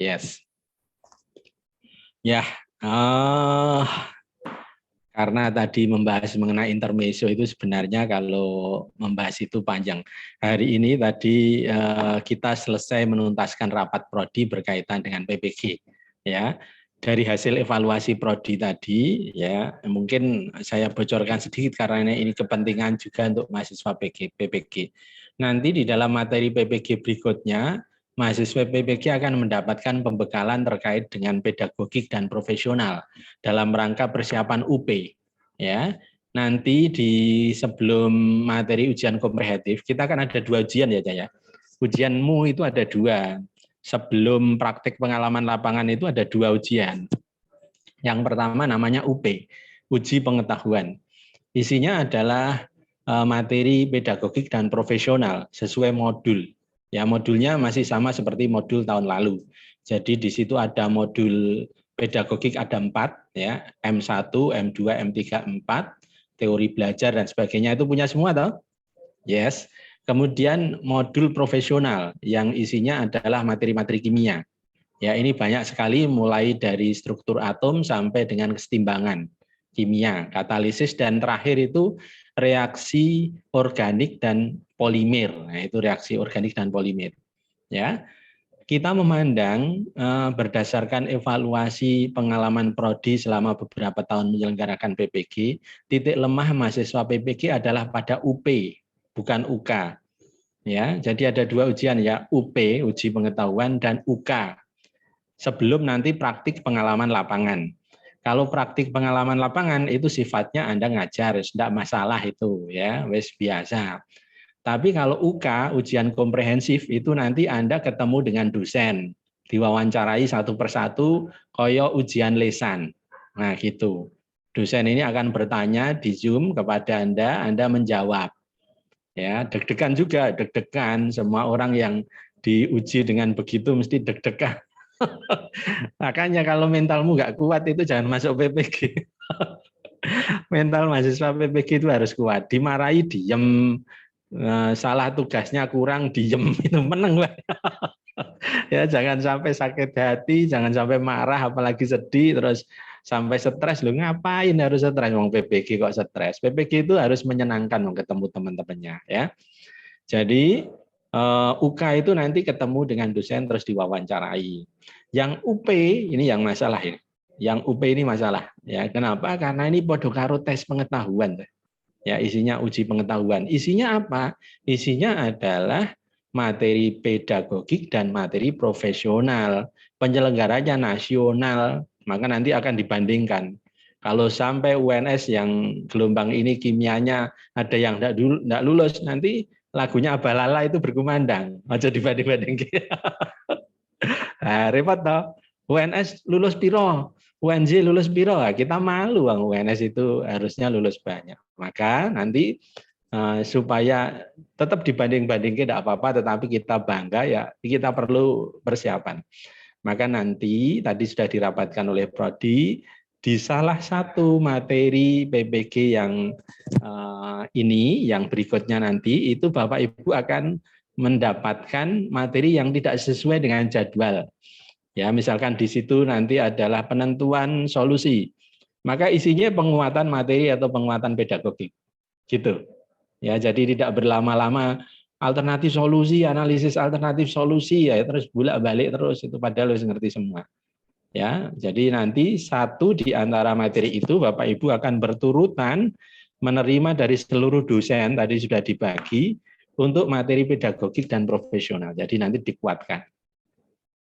Yes. Ya, eh, karena tadi membahas mengenai intermezzo itu sebenarnya kalau membahas itu panjang. Hari ini tadi kita selesai menuntaskan rapat prodi berkaitan dengan PPG. Ya, dari hasil evaluasi prodi tadi, ya mungkin saya bocorkan sedikit karena ini kepentingan juga untuk mahasiswa PPG. Nanti di dalam materi PPG berikutnya, mahasiswa PPG akan mendapatkan pembekalan terkait dengan pedagogik dan profesional dalam rangka persiapan UP. Ya, nanti di sebelum materi ujian komprehensif kita kan ada 2 ujian ya, Jaya. Ujianmu itu ada 2. Sebelum praktik pengalaman lapangan itu ada 2 ujian. Yang pertama namanya UP, uji pengetahuan. Isinya adalah materi pedagogik dan profesional sesuai modul. Ya, modulnya masih sama seperti modul tahun lalu. Jadi di situ ada modul pedagogik ada 4 ya, M1, M2, M3, 4, teori belajar dan sebagainya itu punya semua toh? Yes. Kemudian modul profesional yang isinya adalah materi-materi kimia. Ya, ini banyak sekali mulai dari struktur atom sampai dengan kesetimbangan kimia, katalisis dan terakhir itu reaksi organik dan polimer. Nah, itu reaksi organik dan polimer. Ya. Kita memandang berdasarkan evaluasi pengalaman prodi selama beberapa tahun menyelenggarakan PPG, titik lemah mahasiswa PPG adalah pada UP, bukan UK. Ya, jadi ada 2 ujian ya, UP, uji pengetahuan, dan UK. Sebelum nanti praktik pengalaman lapangan. Kalau praktik pengalaman lapangan itu sifatnya Anda ngajar, tidak masalah itu ya, wes biasa. Tapi kalau UK, ujian komprehensif, itu nanti Anda ketemu dengan dosen, diwawancarai satu persatu, koyo ujian lesan. Nah gitu. Dosen ini akan bertanya di Zoom kepada Anda menjawab. Ya, deg-degan juga, deg-degan. Semua orang yang diuji dengan begitu mesti deg-degan. Makanya kalau mentalmu nggak kuat itu jangan masuk PPG. Mental mahasiswa PPG itu harus kuat. Dimarahi diem, salah tugasnya kurang diem, itu menang lah. Ya jangan sampai sakit hati, jangan sampai marah, apalagi sedih, terus sampai stres. Lu ngapain harus stres? Wong PPG kok stres? PPG itu harus menyenangkan ketemu teman-temannya. Ya. Jadi UK itu nanti ketemu dengan dosen terus diwawancarai. Yang UP ini yang masalah ini. Yang UP ini masalah. Ya kenapa? Karena ini podo karo tes pengetahuan. Ya isinya uji pengetahuan. Isinya apa? Isinya adalah materi pedagogik dan materi profesional. Penyelenggaranya nasional, maka nanti akan dibandingkan. Kalau sampai UNS yang gelombang ini kimianya ada yang tidak lulus, nanti lagunya Abalala itu berkumandang. Aja dibanding-banding. Nah, repot toh. UNS lulus piro, UNJ lulus piro. Nah, kita malu Bang, UNS itu harusnya lulus banyak. Maka nanti supaya tetap dibanding-bandingkan tidak apa-apa, tetapi kita bangga ya kita perlu persiapan. Maka nanti tadi sudah dirapatkan oleh Prodi di salah satu materi PPG yang ini, yang berikutnya nanti itu Bapak Ibu akan mendapatkan materi yang tidak sesuai dengan jadwal. Ya, misalkan di situ nanti adalah penentuan solusi. Maka isinya penguatan materi atau penguatan pedagogik. Gitu. Ya, jadi tidak berlama-lama alternatif solusi, analisis alternatif solusi ya terus bolak-balik terus itu padahal harus ngerti semua. Ya, jadi nanti satu di antara materi itu Bapak Ibu akan berturutan menerima dari seluruh dosen tadi sudah dibagi untuk materi pedagogik dan profesional. Jadi nanti dikuatkan.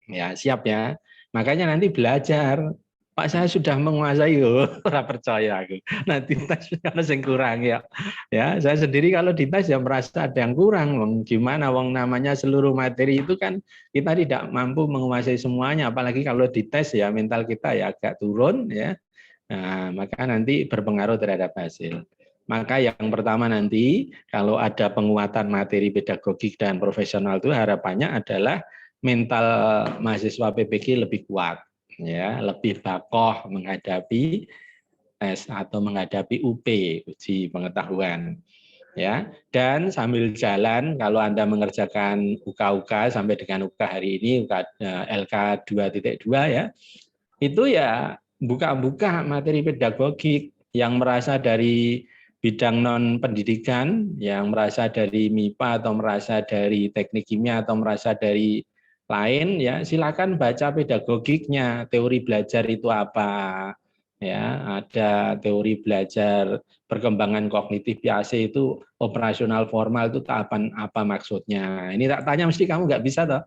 Ya, siap ya. Makanya nanti belajar. Pak saya sudah menguasai ora percaya aku. Nanti tes karena yang kurang ya. Ya, saya sendiri kalau dites ya merasa ada yang kurang. Gimana wong namanya seluruh materi itu kan kita tidak mampu menguasai semuanya, apalagi kalau dites ya mental kita ya agak turun ya. Nah, maka nanti berpengaruh terhadap hasil. Maka yang pertama nanti kalau ada penguatan materi pedagogik dan profesional itu harapannya adalah mental mahasiswa PPG lebih kuat, ya, lebih bakoh menghadapi tes atau menghadapi UP, uji pengetahuan. Ya, dan sambil jalan kalau Anda mengerjakan UK sampai dengan UK hari ini LK 2.2 ya, itu ya buka-buka materi pedagogik yang merasa dari bidang non pendidikan, yang merasa dari MIPA atau merasa dari teknik kimia atau merasa dari lain ya, silakan baca pedagogiknya, teori belajar itu apa. Ya, ada teori belajar perkembangan kognitif Piaget itu operasional formal itu tahapan apa maksudnya. Ini tak tanya mesti kamu nggak bisa toh.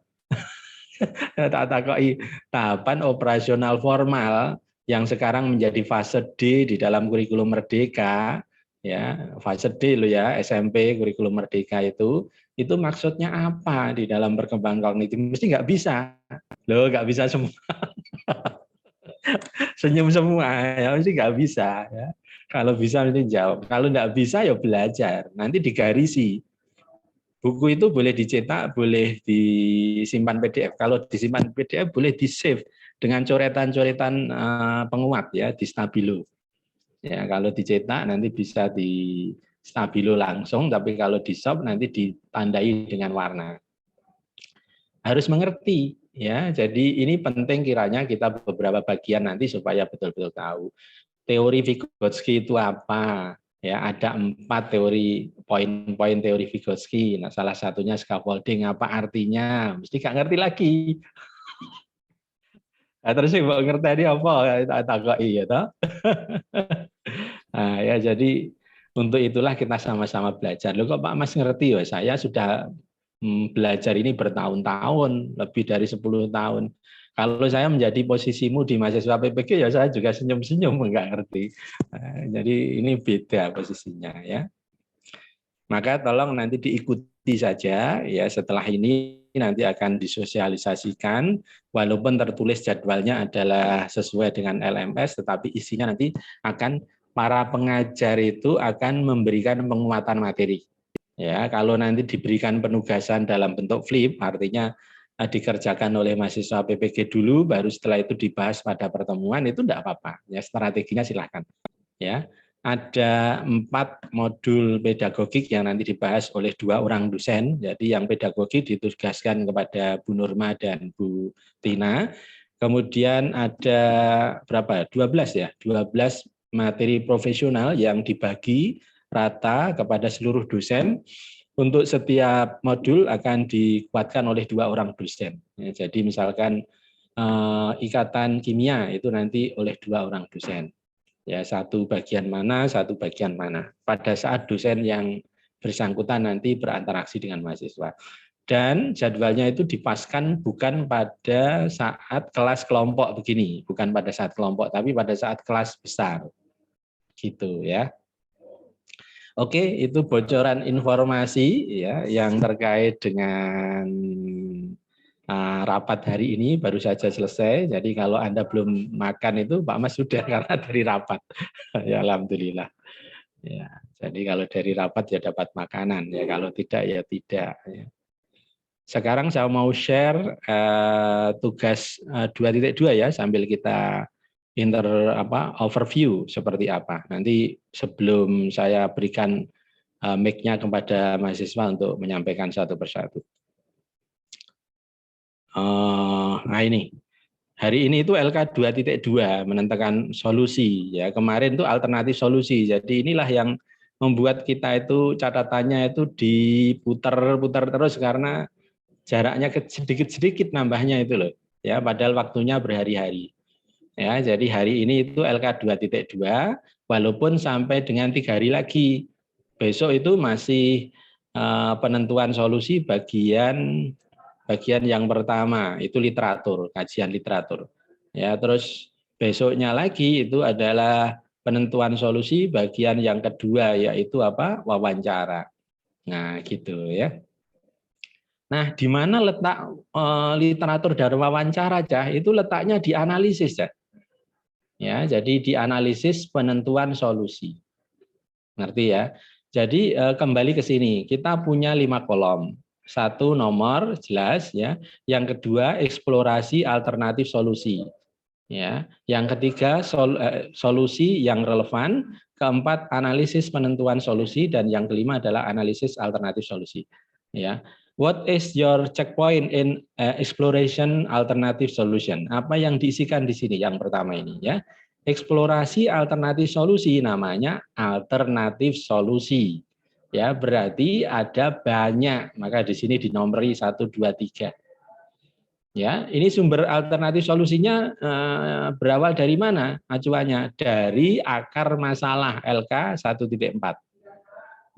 Tak takoi tahapan operasional formal yang sekarang menjadi fase D di dalam kurikulum Merdeka, ya fase D lo ya SMP kurikulum Merdeka itu maksudnya apa di dalam perkembangan kognitif? Mesti nggak bisa, lo nggak bisa semua, senyum semua ya mesti nggak bisa ya. Kalau bisa mesti jawab, kalau nggak bisa ya belajar, nanti digarisi. Buku itu boleh dicetak, boleh disimpan PDF. Kalau disimpan PDF boleh di-save dengan coretan-coretan penguat ya di Stabilo. Ya, kalau dicetak nanti bisa di Stabilo langsung, tapi kalau di shop nanti ditandai dengan warna. Harus mengerti ya. Jadi ini penting kiranya kita beberapa bagian nanti supaya betul-betul tahu. Teori Vygotsky itu apa? Ya, ada 4 teori poin-poin teori Vygotsky. Nah, salah satunya scaffolding, apa artinya? Mesti nggak ngerti lagi. Nah, terus sih mau ngerti ini apa? Tak kok iya toh. Nah, ya jadi untuk itulah kita sama-sama belajar. Loh kok Pak Mas ngerti ya? Saya sudah belajar ini bertahun-tahun, lebih dari 10 tahun. Kalau saya menjadi posisimu di mahasiswa PPG ya saya juga senyum-senyum nggak ngerti. Jadi ini beda posisinya ya. Maka tolong nanti diikuti saja ya, setelah ini nanti akan disosialisasikan walaupun tertulis jadwalnya adalah sesuai dengan LMS tetapi isinya nanti akan para pengajar itu akan memberikan penguatan materi. Ya, kalau nanti diberikan penugasan dalam bentuk flip artinya dikerjakan oleh mahasiswa PPG dulu baru setelah itu dibahas pada pertemuan itu tidak apa-apa. Ya, strateginya silahkan. Ya, ada 4 modul pedagogik yang nanti dibahas oleh 2 orang dosen. Jadi yang pedagogik ditugaskan kepada Bu Nurma dan Bu Tina. Kemudian ada berapa? 12 ya, 12 materi profesional yang dibagi rata kepada seluruh dosen. Untuk setiap modul akan dikuatkan oleh 2 orang dosen. Ya, jadi misalkan ikatan kimia itu nanti oleh 2 orang dosen. Ya, satu bagian mana pada saat dosen yang bersangkutan nanti berinteraksi dengan mahasiswa. Dan jadwalnya itu dipaskan bukan pada saat kelas kelompok begini, bukan pada saat kelompok, tapi pada saat kelas besar. Gitu ya. Oke, itu bocoran informasi ya yang terkait dengan rapat hari ini baru saja selesai. Jadi kalau Anda belum makan itu Pak Mas sudah karena dari rapat. Ya alhamdulillah. Ya, jadi kalau dari rapat ya dapat makanan ya, kalau tidak ya tidak. Ya. Sekarang saya mau share tugas 2.2 ya sambil kita overview seperti apa. Nanti sebelum saya berikan mic-nya kepada mahasiswa untuk menyampaikan satu persatu. Nah ini. Hari ini itu LK 2.2 menentukan solusi ya. Kemarin itu alternatif solusi. Jadi inilah yang membuat kita itu catatannya itu diputar-putar terus karena jaraknya sedikit-sedikit nambahnya itu loh. Ya, padahal waktunya berhari-hari. Ya, jadi hari ini itu LK 2.2 walaupun sampai dengan 3 hari lagi. Besok itu masih penentuan solusi bagian yang pertama itu literatur, kajian literatur. Ya, terus besoknya lagi itu adalah penentuan solusi bagian yang kedua yaitu apa? Wawancara. Nah, gitu ya. Nah, di mana letak literatur dan wawancara, Cah? Itu letaknya di analisis, Cah. Ya, jadi di analisis penentuan solusi. Ngerti ya? Jadi kembali ke sini, kita punya 5 kolom. 1 nomor jelas ya, yang kedua eksplorasi alternatif solusi. Ya, yang ketiga solusi yang relevan, keempat analisis penentuan solusi, dan yang kelima adalah analisis alternatif solusi. Ya, what is your checkpoint in exploration alternative solution? Apa yang diisikan di sini? Yang pertama ini ya, eksplorasi alternatif solusi namanya alternatif solusi. Ya, berarti ada banyak. Maka di sini dinomori 1, 2, 3. Ya, ini sumber alternatif solusinya berawal dari mana? Acuannya dari akar masalah LK 1.4.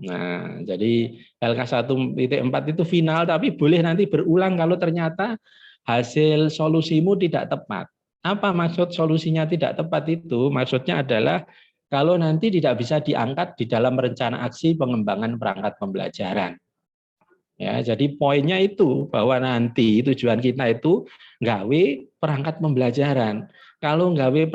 Nah, jadi LK 1.4 itu final, tapi boleh nanti berulang kalau ternyata hasil solusimu tidak tepat. Apa maksud solusinya tidak tepat itu? Maksudnya adalah kalau nanti tidak bisa diangkat di dalam rencana aksi pengembangan perangkat pembelajaran. Ya, jadi poinnya itu bahwa nanti tujuan kita itu nggawe perangkat pembelajaran. Kalau nggawe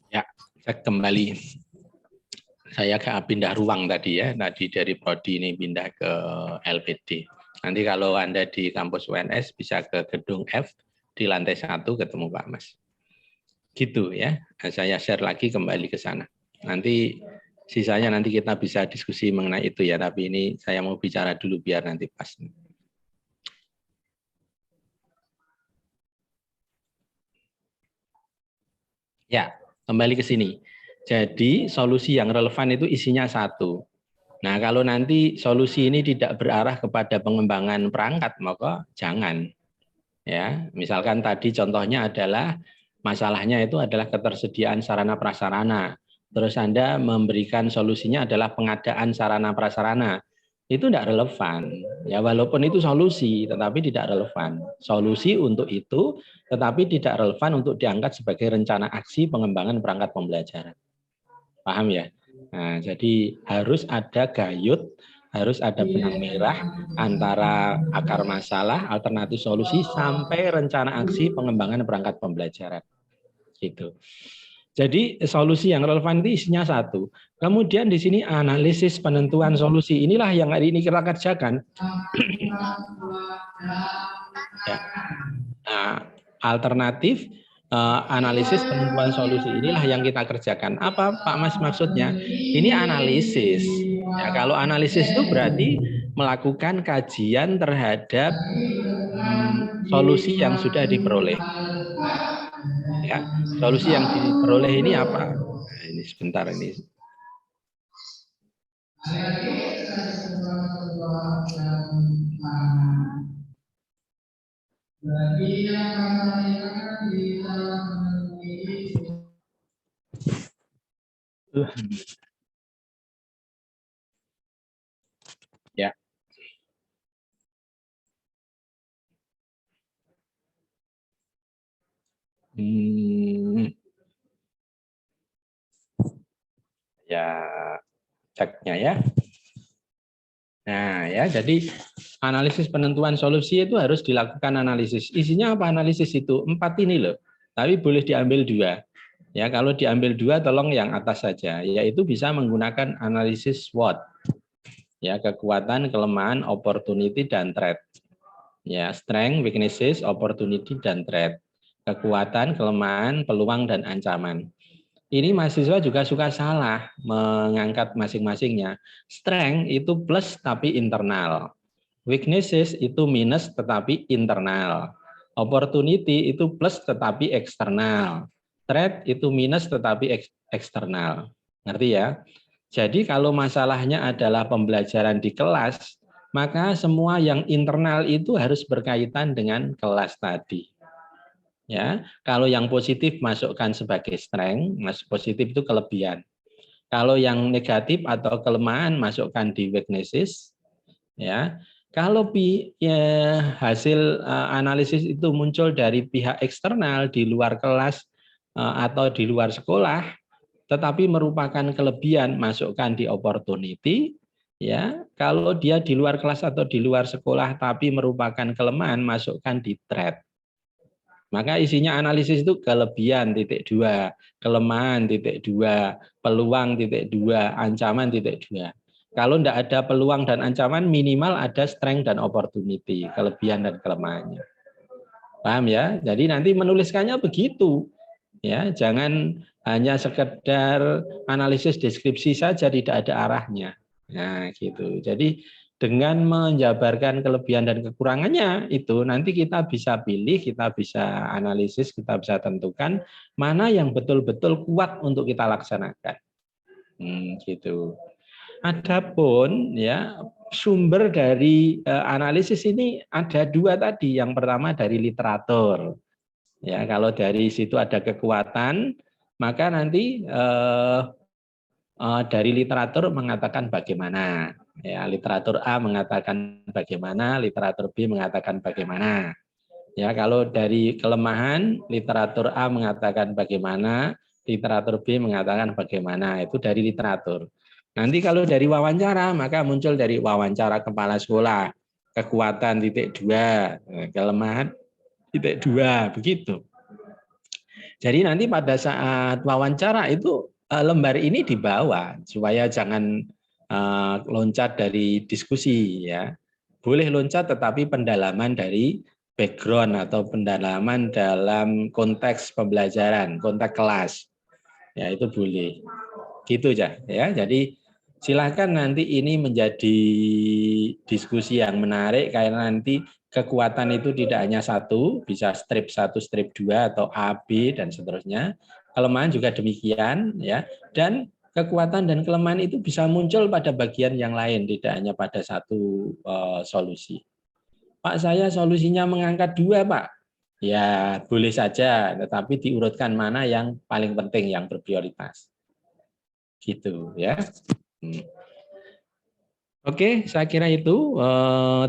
ya, saya kembali. Saya pindah ruang tadi ya, tadi dari prodi ini pindah ke LPD. Nanti kalau Anda di kampus UNS bisa ke gedung F di lantai 1 ketemu Pak Mas. Gitu ya. Saya share lagi kembali ke sana. Nanti sisanya nanti kita bisa diskusi mengenai itu ya, tapi ini saya mau bicara dulu biar nanti pas. Ya, kembali ke sini. Jadi solusi yang relevan itu isinya satu. Nah, kalau nanti solusi ini tidak berarah kepada pengembangan perangkat, maka jangan. Ya, misalkan tadi contohnya adalah masalahnya itu adalah ketersediaan sarana prasarana. Terus Anda memberikan solusinya adalah pengadaan sarana prasarana. Itu tidak relevan. Ya, walaupun itu solusi, tetapi tidak relevan. Solusi untuk itu, tetapi tidak relevan untuk diangkat sebagai rencana aksi pengembangan perangkat pembelajaran. Paham ya? Nah, jadi harus ada gayut, harus ada benang merah antara akar masalah, alternatif solusi, sampai rencana aksi pengembangan perangkat pembelajaran. Gitu. Jadi solusi yang relevan itu isinya satu. Kemudian di sini analisis penentuan solusi. Inilah yang hari ini kita kerjakan. Ya. Nah, alternatif analisis penentuan solusi inilah yang kita kerjakan. Apa Pak Mas maksudnya? Ini analisis. Ya, kalau analisis itu berarti melakukan kajian terhadap solusi yang sudah diperoleh. Ya, solusi yang diperoleh ini apa? Nah, ini sebentar ini. Ya. Ya, ceknya ya. Nah, ya, jadi analisis penentuan solusi itu harus dilakukan analisis. Isinya apa analisis itu? 4 ini loh. Tapi boleh diambil 2. Ya, kalau diambil 2 tolong yang atas saja, yaitu bisa menggunakan analisis SWOT. Ya, kekuatan, kelemahan, opportunity dan threat. Ya, strength, weaknesses, opportunity dan threat. Kekuatan, kelemahan, peluang dan ancaman. Ini mahasiswa juga suka salah mengangkat masing-masingnya. Strength itu plus tapi internal. Weaknesses itu minus tetapi internal. Opportunity itu plus tetapi eksternal. Threat itu minus tetapi eksternal. Ngerti ya? Jadi kalau masalahnya adalah pembelajaran di kelas, maka semua yang internal itu harus berkaitan dengan kelas tadi. Ya, kalau yang positif masukkan sebagai strength, positif itu kelebihan. Kalau yang negatif atau kelemahan masukkan di weaknesses, ya. Kalau hasil analisis itu muncul dari pihak eksternal di luar kelas atau di luar sekolah, tetapi merupakan kelebihan masukkan di opportunity, ya. Kalau dia di luar kelas atau di luar sekolah tapi merupakan kelemahan masukkan di threat. Maka isinya analisis itu kelebihan titik 2, kelemahan titik 2, peluang titik 2, ancaman titik 2. Kalau tidak ada peluang dan ancaman, minimal ada strength dan opportunity, kelebihan dan kelemahannya. Paham ya? Jadi nanti menuliskannya begitu. Ya, jangan hanya sekedar analisis deskripsi saja, tidak ada arahnya. Nah, gitu. Jadi dengan menjabarkan kelebihan dan kekurangannya itu nanti kita bisa pilih, kita bisa analisis, kita bisa tentukan mana yang betul-betul kuat untuk kita laksanakan. Gitu. Adapun ya sumber dari analisis ini ada 2 tadi. Yang pertama dari literatur. Ya, kalau dari situ ada kekuatan, maka nanti dari literatur mengatakan bagaimana. Ya, literatur A mengatakan bagaimana, literatur B mengatakan bagaimana. Ya, kalau dari kelemahan, literatur A mengatakan bagaimana, literatur B mengatakan bagaimana. Itu dari literatur. Nanti kalau dari wawancara, maka muncul dari wawancara kepala sekolah. Kekuatan titik 2, kelemahan titik 2, begitu. Jadi nanti pada saat wawancara itu lembar ini dibawa supaya jangan loncat dari diskusi ya. Boleh loncat tetapi pendalaman dari background atau pendalaman dalam konteks pembelajaran, konteks kelas. Ya itu boleh. Gitu ya. Jadi silakan nanti ini menjadi diskusi yang menarik karena nanti kekuatan itu tidak hanya satu, bisa strip 1, strip 2 atau A, B dan seterusnya. Kelemahan juga demikian ya. Dan kekuatan dan kelemahan itu bisa muncul pada bagian yang lain, tidak hanya pada satu solusi. Pak, saya solusinya mengangkat 2, Pak. Ya, boleh saja, tetapi diurutkan mana yang paling penting, yang berprioritas. Gitu ya. Oke, saya kira itu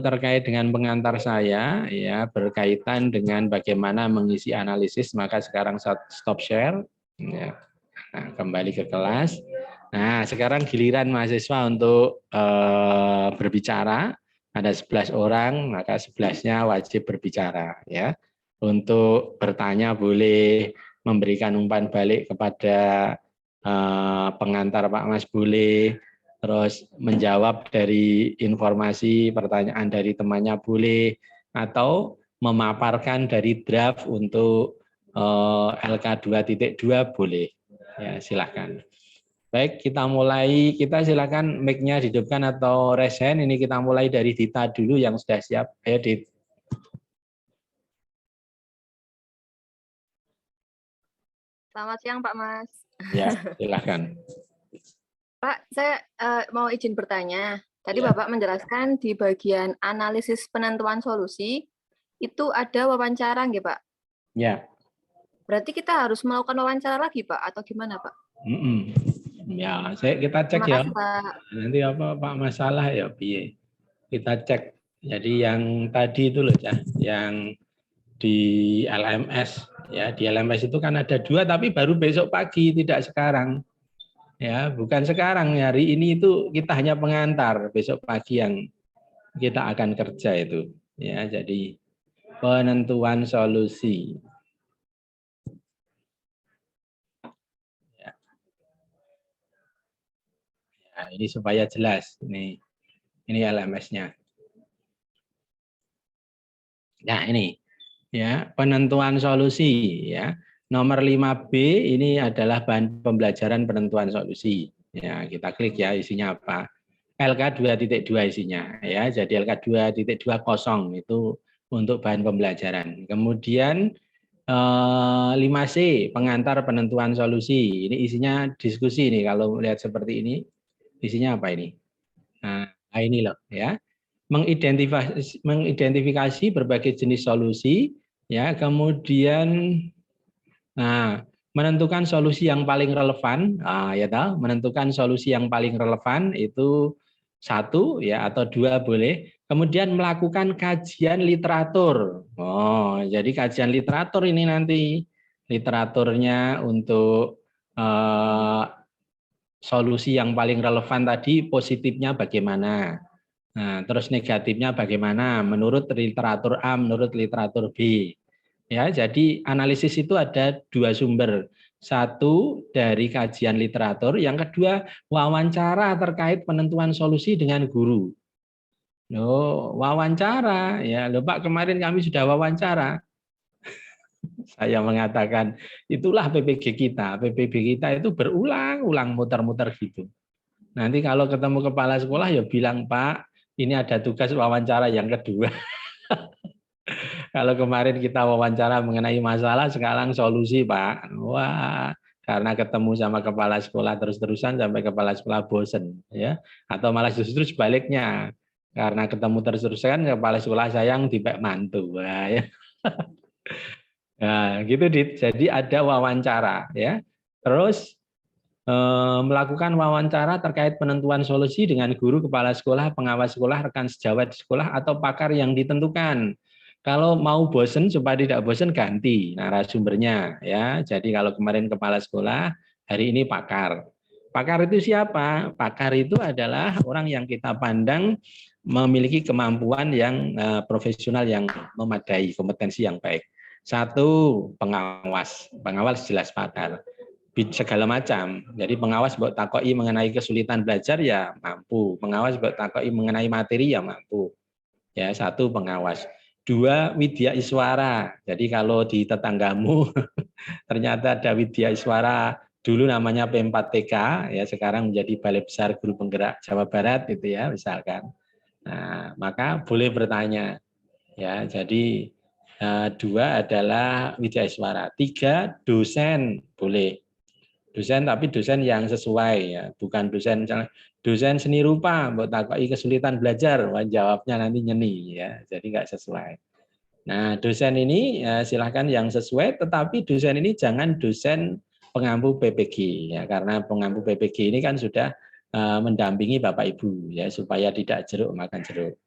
terkait dengan pengantar saya ya berkaitan dengan bagaimana mengisi analisis. Maka sekarang stop share. Ya. Nah, kembali ke kelas. Nah, sekarang giliran mahasiswa untuk berbicara. Ada 11 orang, maka 11-nya wajib berbicara ya. Untuk bertanya boleh, memberikan umpan balik kepada pengantar Pak Mas boleh, terus menjawab dari informasi pertanyaan dari temannya boleh, atau memaparkan dari draft untuk LK 2.2 boleh. Ya, silakan. Baik, kita mulai. Kita silakan mic-nya dihidupkan atau raise hand. Ini kita mulai dari Dita dulu yang sudah siap. Ayo, Dit. Selamat siang, Pak Mas. Ya, silakan. Pak, saya mau izin bertanya. Tadi Ya. Bapak menjelaskan di bagian analisis penentuan solusi, itu ada wawancara, nggih, Pak? Ya. Berarti kita harus melakukan wawancara lagi, Pak, atau gimana, Pak? Ya, kita cek Terima ya. kasih, Pak. Nanti apa Pak masalah ya piye. Kita cek. Jadi yang tadi itu loh ya, yang di LMS ya, di LMS itu kan ada 2 tapi baru besok pagi, tidak sekarang. Ya, bukan sekarang, hari ini itu kita hanya pengantar, besok pagi yang kita akan kerja itu. Ya, jadi penentuan solusi. Ya, ya, ini supaya jelas. Ini LMS-nya. Nah, ini ya, penentuan solusi ya. Nomor 5B ini adalah bahan pembelajaran penentuan solusi. Ya, kita klik ya, isinya apa? LK 2.2 isinya ya. Jadi LK 2.20 itu untuk bahan pembelajaran. Kemudian 5C pengantar penentuan solusi. Ini isinya diskusi nih, kalau lihat seperti ini. Isinya apa ini? Nah, ini loh ya. Mengidentifikasi berbagai jenis solusi ya, kemudian menentukan solusi yang paling relevan, ya tahu, menentukan solusi yang paling relevan itu satu ya atau dua boleh. Kemudian melakukan kajian literatur. Oh, jadi kajian literatur ini nanti literaturnya untuk solusi yang paling relevan tadi positifnya bagaimana. Nah, terus negatifnya bagaimana menurut literatur A, menurut literatur B. Ya, jadi analisis itu ada dua sumber. Satu dari kajian literatur, yang kedua wawancara terkait penentuan solusi dengan guru. Loh, wawancara ya, loh Pak, kemarin kami sudah wawancara. Saya mengatakan itulah PPG kita. PPG kita itu berulang-ulang muter-muter gitu. Nanti kalau ketemu kepala sekolah ya bilang, Pak, ini ada tugas wawancara yang kedua. Kalau kemarin kita wawancara mengenai masalah, sekarang solusi, Pak. Wah, karena ketemu sama kepala sekolah terus-terusan sampai kepala sekolah bosen, ya. Atau malah justru sebaliknya, karena ketemu terus-terusan kepala sekolah sayang dipek mantu. Wah, ya. Nah, gitu, Dit. Jadi ada wawancara, ya. Terus melakukan wawancara terkait penentuan solusi dengan guru, kepala sekolah, pengawas sekolah, rekan sejawat sekolah, atau pakar yang ditentukan. Kalau mau bosen, supaya tidak bosen, ganti narasumbernya. Ya, jadi kalau kemarin kepala sekolah, hari ini pakar. Pakar itu siapa? Pakar itu adalah orang yang kita pandang memiliki kemampuan yang profesional yang memadai, kompetensi yang baik. Satu, pengawas. Pengawas jelas pakar. Segala macam. Jadi pengawas buat takoi mengenai kesulitan belajar ya mampu. Pengawas buat takoi mengenai materi ya mampu. Ya, satu pengawas. Dua, widya iswara. Jadi kalau di tetanggamu ternyata ada widya iswara, dulu namanya P4TK, ya sekarang menjadi Balai Besar Guru Penggerak Jawa Barat itu ya misalkan. Nah, maka boleh bertanya. Ya, jadi dua adalah widya iswara. Tiga, dosen boleh. Dosen tapi dosen yang sesuai ya, bukan dosen misalnya dosen seni rupa buat takoki kesulitan belajar, wah, jawabnya nanti nyeni ya, jadi nggak sesuai. Nah, dosen ini ya, silahkan yang sesuai, tetapi dosen ini jangan dosen pengampu PPG ya, karena pengampu PPG ini kan sudah mendampingi Bapak Ibu ya supaya tidak jeruk makan jeruk.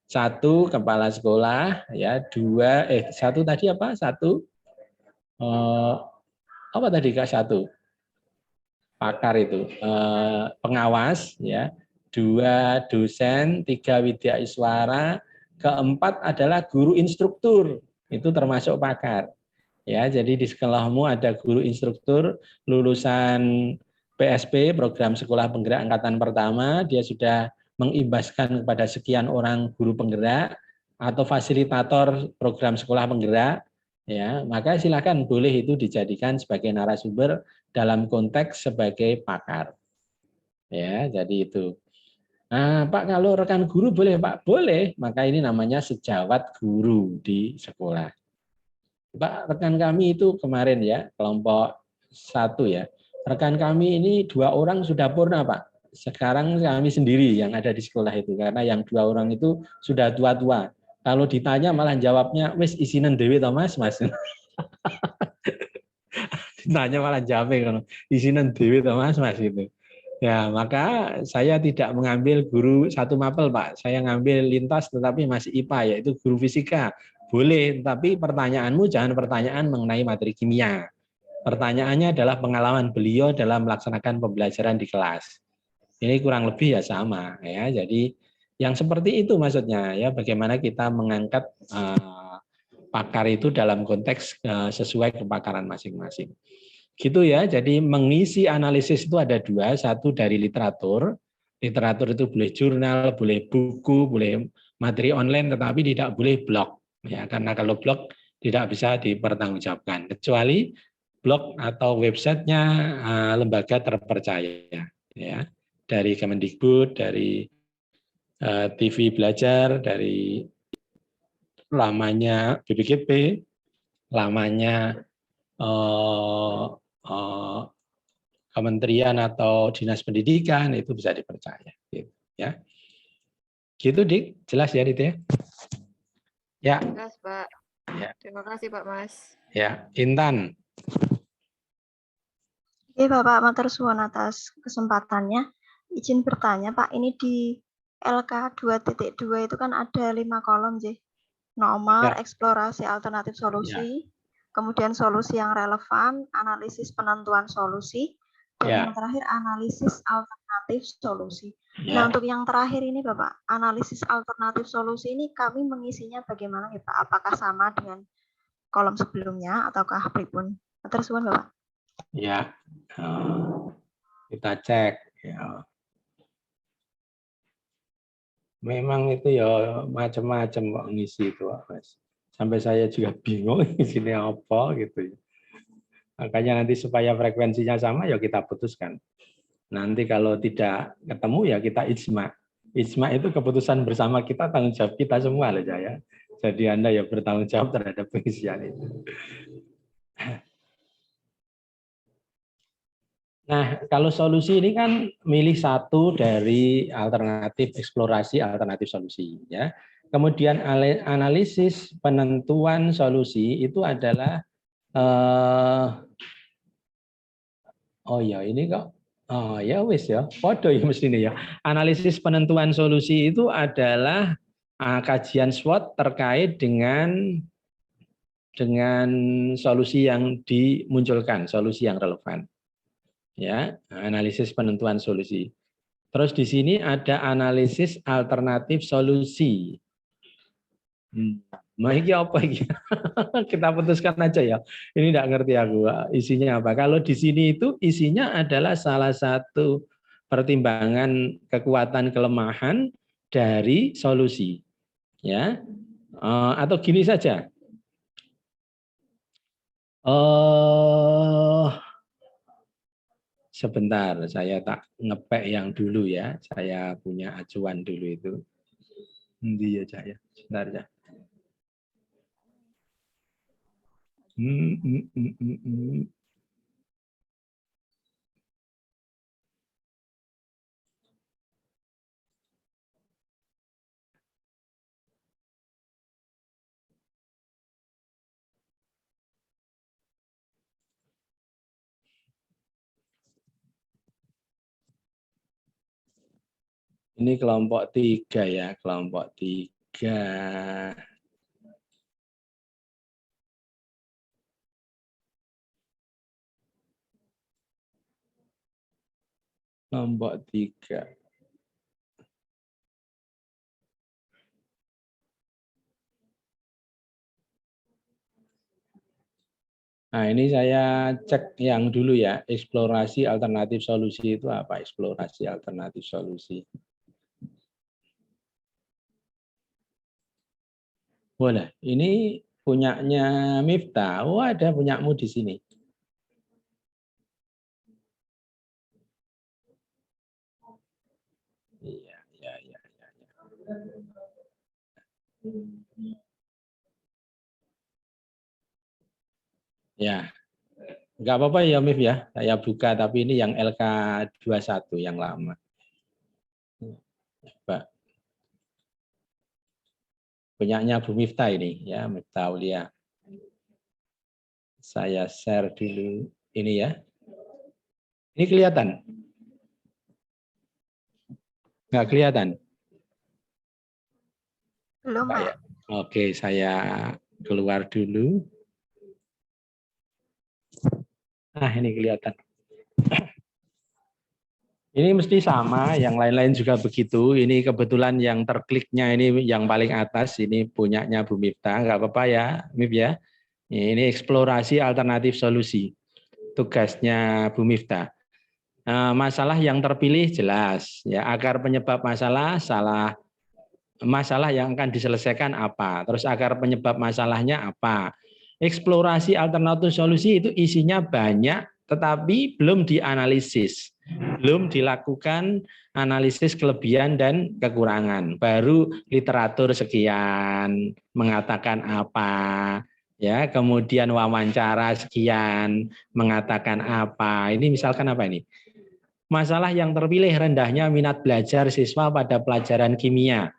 Satu, kepala sekolah ya, dua satu tadi apa? Satu apa tadi Kak? Satu pakar itu, pengawas ya, dua dosen, tiga widya iswara, keempat adalah guru instruktur, itu termasuk pakar. Ya, jadi di sekolahmu ada guru instruktur lulusan PSP, program sekolah penggerak angkatan pertama, dia sudah mengimbaskan kepada sekian orang guru penggerak atau fasilitator program sekolah penggerak, ya, maka silakan boleh itu dijadikan sebagai narasumber dalam konteks sebagai pakar. Ya, jadi itu. Nah, Pak, kalau rekan guru boleh, Pak? Boleh. Maka ini namanya sejawat guru di sekolah. Pak, rekan kami itu kemarin ya, kelompok 1 ya. Rekan kami ini 2 orang sudah purna, Pak. Sekarang kami sendiri yang ada di sekolah itu, karena yang 2 orang itu sudah tua-tua. Kalau ditanya malah jawabnya, wis isinen dewe to Mas, Mas. Ditanya malah jawabnya kalau isinen dewe to Mas, Mas itu. Ya, maka saya tidak mengambil guru satu mapel, Pak. Saya ngambil lintas tetapi masih IPA, yaitu guru fisika. Boleh, tapi pertanyaanmu jangan pertanyaan mengenai materi kimia. Pertanyaannya adalah pengalaman beliau dalam melaksanakan pembelajaran di kelas. Ini kurang lebih ya sama ya. Jadi yang seperti itu maksudnya ya, bagaimana kita mengangkat pakar itu dalam konteks sesuai kepakaran masing-masing. Gitu ya. Jadi mengisi analisis itu ada dua, satu dari literatur. Literatur itu boleh jurnal, boleh buku, boleh materi online, tetapi tidak boleh blog. Ya, karena kalau blog tidak bisa dipertanggungjawabkan kecuali blog atau websitenya lembaga terpercaya ya, dari Kemendikbud, dari TV Belajar, dari lamanya BPKP, lamanya kementerian atau dinas pendidikan, itu bisa dipercaya gitu ya. Gitu Dik, jelas ya Dik ya? Ya. Jelas, Pak. Ya. Terima kasih, Pak Mas. Ya, Intan. Oke, Bapak matur suwun atas kesempatannya. Izin bertanya, Pak, ini di LK 2.2 itu kan ada 5 kolom, J. Nomor, Ya. eksplorasi alternatif solusi, kemudian solusi yang relevan, analisis penentuan solusi, dan yang terakhir analisis alternatif solusi. Nah, untuk yang terakhir ini, Bapak, analisis alternatif solusi ini kami mengisinya bagaimana ya, Pak? Apakah sama dengan kolom sebelumnya ataukah pripun? Matur suwun, Bapak. Ya, kita cek. Ya. Memang itu ya macam-macam kok ngisi itu, Mas. Sampai saya juga bingung isinya apa gitu. Makanya nanti supaya frekuensinya sama ya kita putuskan. Nanti kalau tidak ketemu ya kita ijma. Ijma itu keputusan bersama kita, tanggung jawab kita semua loh ya. Jadi Anda ya bertanggung jawab terhadap pengisian itu. Nah, kalau solusi ini kan milih satu dari alternatif eksplorasi alternatif solusi ya. Kemudian analisis penentuan solusi itu adalah oh ya ini kok oh ya wis ya podo ya mestinya ya. Analisis penentuan solusi itu adalah kajian SWOT terkait dengan solusi yang dimunculkan, solusi yang relevan. Ya, analisis penentuan solusi. Terus di sini ada analisis alternatif solusi. Nah, ini apa ini? Kita putuskan aja ya. Ini tidak ngerti aku isinya apa. Kalau di sini itu isinya adalah salah satu pertimbangan kekuatan kelemahan dari solusi. Ya. Atau gini saja. Sebentar, saya tak ngepek yang dulu ya. Saya punya acuan dulu itu. Ini aja ya. Sebentar ya. Ini kelompok 3 ya, kelompok 3. Kelompok 3. Nah, ini saya cek yang dulu ya, eksplorasi alternatif solusi itu apa? Eksplorasi alternatif solusi. Boleh, ini punyanya Miftah. Oh, ada punyamu di sini. Iya, iya, iya. Ya, nggak apa-apa ya Mif ya, saya buka, tapi ini yang LK21 yang lama. Coba. Punyanya Bu Miftah ini, ya, Miftah Aulia. Saya share dulu ini ya. Ini kelihatan? Nggak kelihatan? Belum, Pak. Ya? Oke, saya keluar dulu. Nah, ini kelihatan. Ini mesti sama, yang lain-lain juga begitu. Ini kebetulan yang terkliknya ini yang paling atas, ini punyanya Bu Miftah, nggak apa-apa ya, Mif ya. Ini eksplorasi alternatif solusi, tugasnya Bu Miftah. Masalah yang terpilih jelas, ya akar penyebab masalah, masalah yang akan diselesaikan apa, terus akar penyebab masalahnya apa. Eksplorasi alternatif solusi itu isinya banyak, tetapi belum dianalisis. Belum dilakukan analisis kelebihan dan kekurangan. Baru literatur sekian mengatakan apa, ya, kemudian wawancara sekian mengatakan apa. Ini misalkan apa ini? Masalah yang terpilih rendahnya minat belajar siswa pada pelajaran kimia.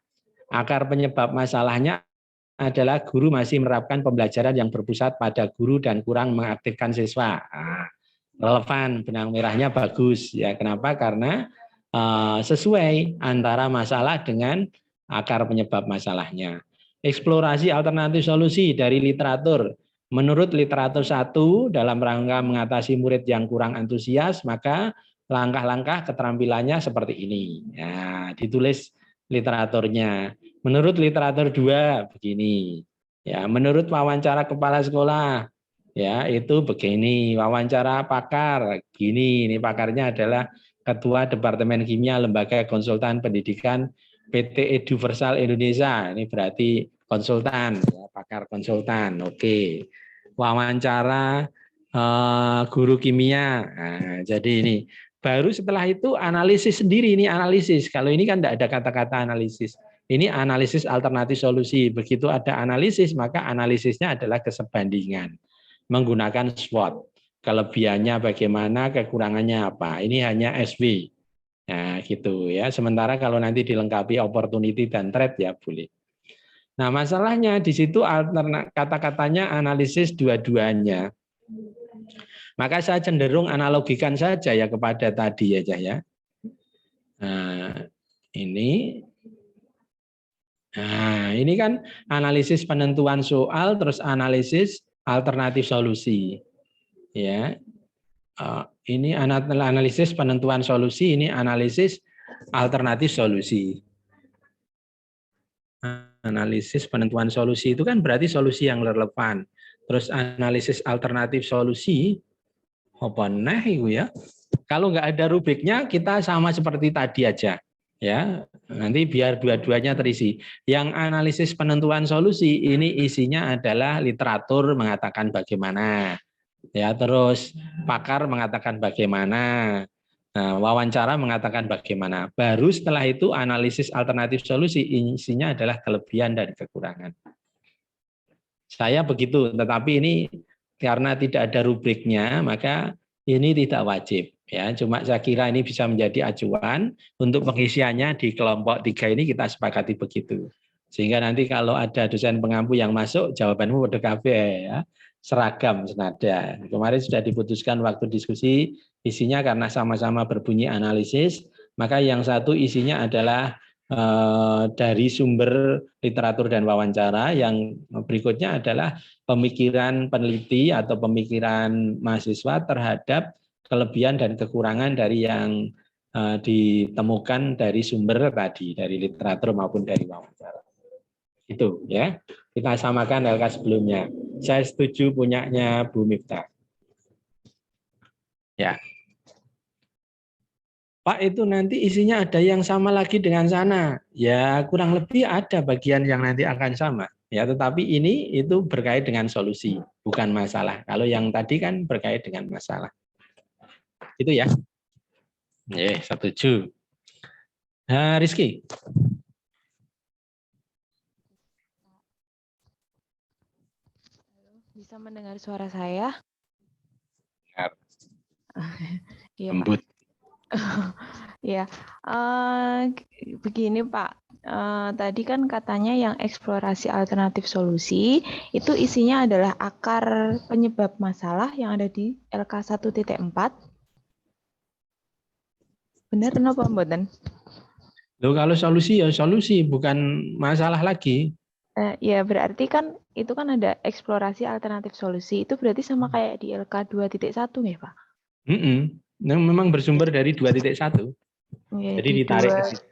Akar penyebab masalahnya adalah guru masih menerapkan pembelajaran yang berpusat pada guru dan kurang mengaktifkan siswa. Relevan, benang merahnya bagus ya. Kenapa? Karena sesuai antara masalah dengan akar penyebab masalahnya. Eksplorasi alternatif solusi dari literatur. Menurut literatur 1, dalam rangka mengatasi murid yang kurang antusias, maka langkah-langkah keterampilannya seperti ini. Ya, ditulis literaturnya. Menurut literatur 2 begini. Ya, menurut wawancara kepala sekolah, ya itu begini, wawancara pakar gini, ini pakarnya adalah Ketua Departemen Kimia Lembaga Konsultan Pendidikan PT Eduversal Indonesia. Ini berarti konsultan, ya, pakar konsultan. Oke. Wawancara guru kimia. Nah, jadi ini baru setelah itu analisis sendiri, ini analisis. Kalau ini kan tidak ada kata-kata analisis. Ini analisis alternatif solusi. Begitu ada analisis, maka analisisnya adalah kesebandingan menggunakan SWOT. Kelebihannya bagaimana, kekurangannya apa. Ini hanya SW. Nah, gitu ya. Sementara kalau nanti dilengkapi opportunity dan threat ya boleh. Nah, masalahnya di situ kata-katanya analisis dua-duanya. Maka saya cenderung analogikan saja ya kepada tadi aja ya. Nah, ini kan analisis penentuan soal terus analisis alternatif solusi. Ya. Ini analisis penentuan solusi, ini analisis alternatif solusi. Analisis penentuan solusi itu kan berarti solusi yang relevan. Terus analisis alternatif solusi apa nah itu ya. Kalau nggak ada rubriknya kita sama seperti tadi aja. Ya, nanti biar dua-duanya terisi. Yang analisis penentuan solusi ini isinya adalah literatur mengatakan bagaimana. Ya, terus pakar mengatakan bagaimana. Nah, wawancara mengatakan bagaimana. Baru setelah itu analisis alternatif solusi isinya adalah kelebihan dan kekurangan. Saya begitu, tetapi ini karena tidak ada rubriknya, maka ini tidak wajib. Ya, cuma saya kira ini bisa menjadi acuan untuk pengisiannya di kelompok 3 ini kita sepakati begitu. Sehingga nanti kalau ada dosen pengampu yang masuk, jawabanmu udah kabeh ya, seragam senada. Kemarin sudah diputuskan waktu diskusi, isinya karena sama-sama berbunyi analisis, maka yang satu isinya adalah dari sumber literatur dan wawancara, yang berikutnya adalah pemikiran peneliti atau pemikiran mahasiswa terhadap kelebihan dan kekurangan dari yang ditemukan dari sumber tadi, dari literatur maupun dari wawancara. Itu ya, kita samakan LK sebelumnya. Saya setuju punyanya Bu Miftah. Ya. Pak, itu nanti isinya ada yang sama lagi dengan sana. Ya, kurang lebih ada bagian yang nanti akan sama. Ya, tetapi ini itu berkait dengan solusi, bukan masalah. Kalau yang tadi kan berkait dengan masalah. Itu ya. Setuju. Nah, Rizky. Bisa mendengar suara saya? Iya, Lembut. Ya, begini Pak. Tadi kan katanya yang eksplorasi alternatif solusi itu isinya adalah akar penyebab masalah yang ada di LK 1.4. Benar napa mboten? Loh, kalau solusi ya solusi, bukan masalah lagi. Ya berarti kan itu kan ada eksplorasi alternatif solusi. Itu berarti sama kayak di LK 2.1 ya, Pak? Yang memang bersumber dari 2.1. Ya, Jadi di ditarik ke 2. situ.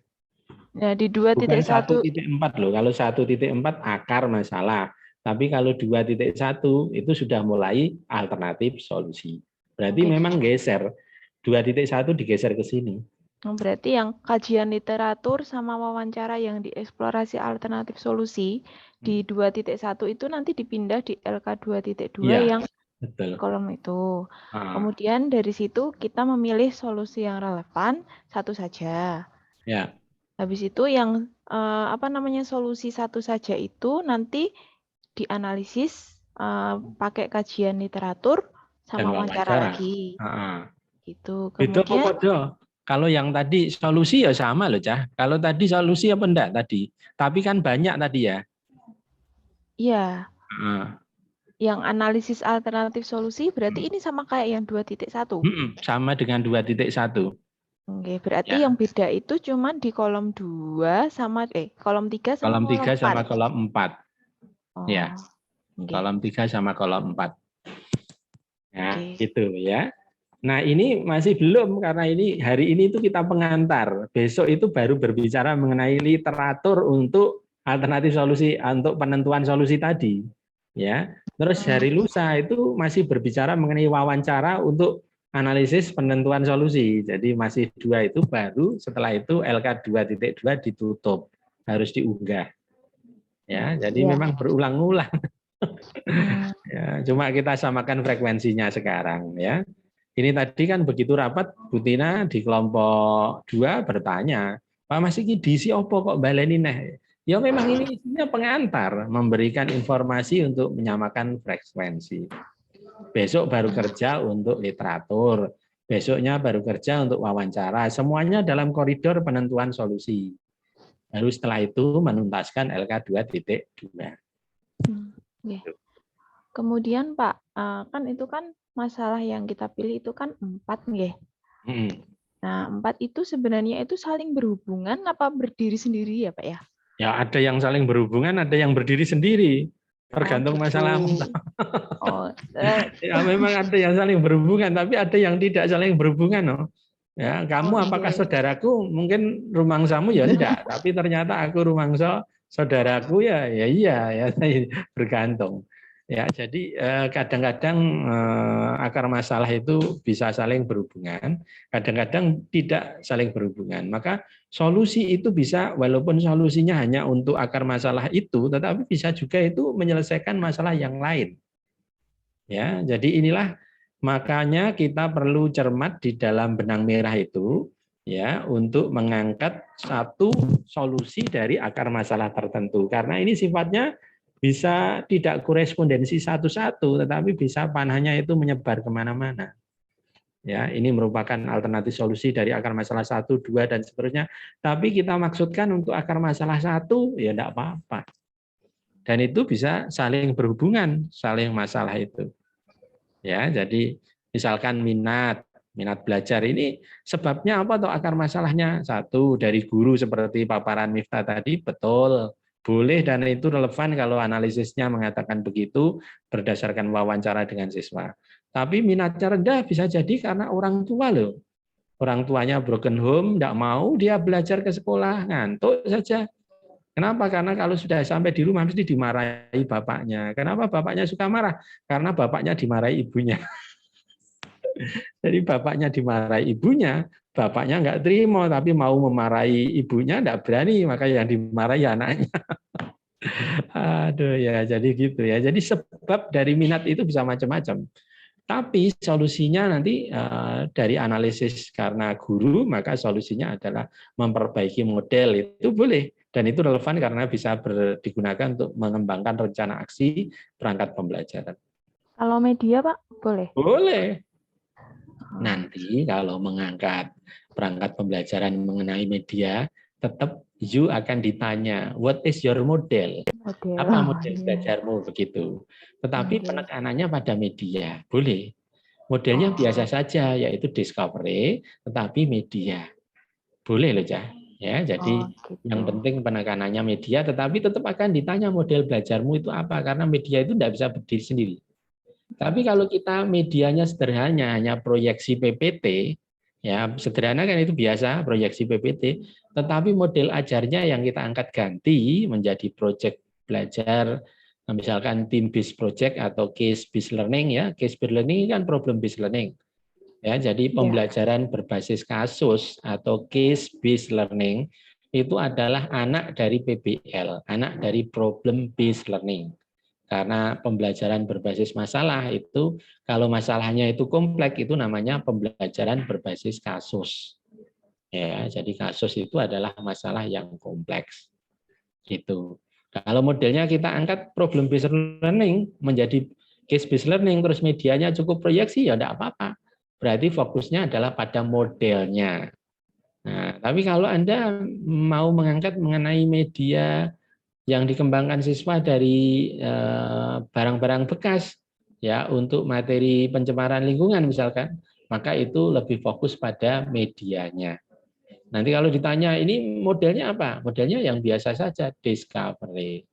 Nah, di Bukan 2.1 1.4 loh. Kalau 1.4 akar masalah. Tapi kalau 2.1 itu sudah mulai alternatif solusi. Berarti Oke. memang geser. 2.1 digeser ke sini. Berarti yang kajian literatur sama wawancara yang dieksplorasi alternatif solusi di 2.1 itu nanti dipindah di LK 2.2 Iya, yang betul. kolom itu. Ah, Kemudian dari situ kita memilih solusi yang relevan satu saja. ya. Habis itu yang solusi satu saja itu nanti dianalisis pakai kajian literatur Dan sama wawancara lagi. Gitu. Beda Kemudian podo. Kalau yang tadi solusi ya sama loh, Cah. Kalau tadi solusi apa enggak tadi? Tapi kan banyak tadi ya. iya, Ah. yang analisis alternatif solusi berarti ini sama kayak yang 2.1. Sama dengan 2.1. Oke, berarti Ya. yang beda itu cuma di kolom 2 sama kolom 3 sama Kolom 3 kolom 4. sama kolom 4. Oh, Ya. oke. Kolom 3 sama kolom 4. Ya, Oke. gitu ya. Nah, ini masih belum karena ini hari ini itu kita pengantar. Besok itu baru berbicara mengenai literatur untuk alternatif solusi, untuk penentuan solusi tadi. Ya. Terus hari lusa itu masih berbicara mengenai wawancara untuk analisis penentuan solusi. Jadi masih 2 itu baru setelah itu LK 2.2 ditutup, harus diunggah. Ya, jadi memang berulang-ulang. Ya, cuma kita samakan frekuensinya sekarang ya. Ini tadi kan begitu rapat Bu Tina di kelompok 2 bertanya, Pak Mas iki diisi opo kok baleni neh? Ya memang ini isinya pengantar, memberikan informasi untuk menyamakan frekuensi. Besok baru kerja untuk literatur, besoknya baru kerja untuk wawancara, semuanya dalam koridor penentuan solusi. Lalu setelah itu menuntaskan LK 2.2. Kemudian Pak, kan itu kan masalah yang kita pilih itu kan 4 nggih. Nah, 4 itu sebenarnya itu saling berhubungan apa berdiri sendiri ya Pak ya? Ya ada yang saling berhubungan, ada yang berdiri sendiri. Tergantung masalah. Ya memang ada yang saling berhubungan, tapi ada yang tidak saling berhubungan. No. Ya, kamu apakah saudaraku? Mungkin rumangsamu ya enggak, tapi ternyata aku rumangsa saudaraku ya iya ya bergantung. Ya, jadi kadang-kadang akar masalah itu bisa saling berhubungan, kadang-kadang tidak saling berhubungan. Maka solusi itu bisa, walaupun solusinya hanya untuk akar masalah itu, tetapi bisa juga itu menyelesaikan masalah yang lain. Ya, jadi inilah makanya kita perlu cermat di dalam benang merah itu, ya, untuk mengangkat satu solusi dari akar masalah tertentu. Karena ini sifatnya bisa tidak korespondensi satu-satu, tetapi bisa panahnya itu menyebar kemana-mana. Ya, ini merupakan alternatif solusi dari akar masalah 1, 2, dan seterusnya. Tapi kita maksudkan untuk akar masalah 1, ya enggak apa-apa. Dan itu bisa saling berhubungan, saling masalah itu. Ya, jadi misalkan minat belajar ini sebabnya apa atau akar masalahnya? Satu, dari guru seperti paparan Miftah tadi, betul. Boleh dan itu relevan kalau analisisnya mengatakan begitu berdasarkan wawancara dengan siswa. Tapi minatnya rendah bisa jadi karena orang tua loh. Orang tuanya broken home, tidak mau dia belajar ke sekolah, ngantuk saja. Kenapa? Karena kalau sudah sampai di rumah mesti dimarahi bapaknya. Kenapa bapaknya suka marah? Karena bapaknya dimarahi ibunya. Jadi bapaknya dimarahi ibunya, bapaknya nggak terima, tapi mau memarahi ibunya nggak berani, maka yang dimarahi anaknya. Aduh ya, jadi gitu ya. Jadi sebab dari minat itu bisa macam-macam. Tapi solusinya nanti dari analisis karena guru, maka solusinya adalah memperbaiki model, itu boleh. Dan itu relevan karena bisa digunakan untuk mengembangkan rencana aksi perangkat pembelajaran. Kalau media Pak, boleh? Boleh. Nanti kalau mengangkat perangkat pembelajaran mengenai media, tetap you akan ditanya, what is your model? Apa model belajarmu begitu. Tetapi penekanannya pada media, boleh. Modelnya biasa saja, yaitu discovery, tetapi media. Boleh loh, Cah. Ya, jadi yang penting penekanannya media, tetapi tetap akan ditanya model belajarmu itu apa, karena media itu tidak bisa berdiri sendiri. Tapi kalau kita medianya sederhana, hanya proyeksi PPT, ya sederhana kan itu biasa, proyeksi PPT, tetapi model ajarnya yang kita angkat ganti menjadi project belajar, misalkan team based project atau case based learning ya, case based learning kan problem based learning. Ya, jadi pembelajaran berbasis kasus atau case based learning itu adalah anak dari PBL, anak dari problem based learning. Karena pembelajaran berbasis masalah itu kalau masalahnya itu kompleks itu namanya pembelajaran berbasis kasus. Ya, jadi kasus itu adalah masalah yang kompleks. Gitu. Kalau modelnya kita angkat problem based learning menjadi case based learning terus medianya cukup proyeksi ya enggak apa-apa. Berarti fokusnya adalah pada modelnya. Nah, tapi kalau Anda mau mengangkat mengenai media yang dikembangkan siswa dari barang-barang bekas ya untuk materi pencemaran lingkungan misalkan, maka itu lebih fokus pada medianya. Nanti kalau ditanya ini modelnya apa? Modelnya yang biasa saja, discovery.